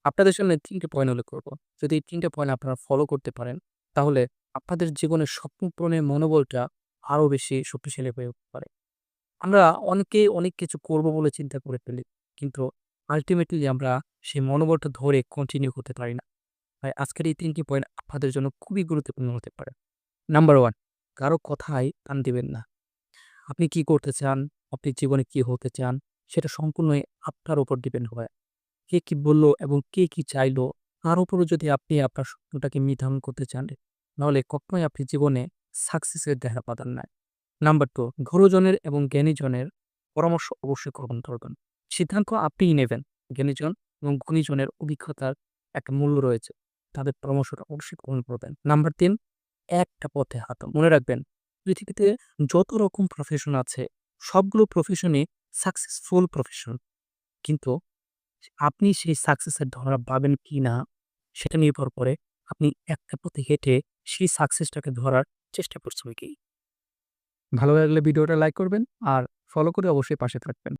আপনাদের সামনে ৩ টে পয়েন্ট উল্লেখ করব। যদি এই ৩ টে পয়েন্ট আপনারা ফলো করতে পারেন, তাহলে আপনাদের জীবনের স্বপ্ন পূরণের মনোবলটা আরো বেশি শক্তিশালী হয়ে উঠতে পারে। আমরা অনেকেই অনেক কিছু করব বলে চিন্তা করে ফেলি। কিন্তু আল্টিমেটলি আমরা সেই মনোবলটা ধরে কন্টিনিউ করতে পারি না। তাই আজকের এই ৩ টি পয়েন্ট আপনাদের জন্য খুবই গুরুত্বপূর্ণ হতে পারে। নাম্বার 1, কারো কথায় কান দিবেন না। আপনি কি করতে চান, আপনি জীবনে কি হতে চান, সেটা সম্পূর্ণই আপনার উপর ডিপেন্ড করে। কে কি বলল এবং কে কি চাইলো, তার উপরও যদি আপনি আপনার স্বপ্নটাকে নির্ধারণ করতে চান, তাহলে কখনোই আপনি জীবনে সাকসেসের দেখা পাবেন না। নাম্বার 2, গুরুজনের এবং জ্ঞানীজনের পরামর্শ অবশ্যই গ্রহণ করবেন। সিদ্ধান্ত আপনিই নেবেন। জ্ঞানীজন এবং গুণীজনের অভিজ্ঞতার একটা মূল্য রয়েছে। তাদের পরামর্শটা অবশ্যই গ্রহণ করবেন। নাম্বার 3, একটা পথে হাঁটো। মনে রাখবেন, পৃথিবীতে যত রকম প্রফেশন আছে, সবগুলো প্রফেশনই সাকসেসফুল প্রফেশন। কিন্তু আপনি সেই সাকসেসের ধরা পাবেন কিনা সেটা নির্ভর করে আপনি একটা পথে হেঁটে সেই সাকসেসটাকে ধরার চেষ্টা করছেন কি। ভালো লাগলে ভিডিওটা লাইক করবেন আর ফলো করে অবশ্যই পাশে থাকবেন।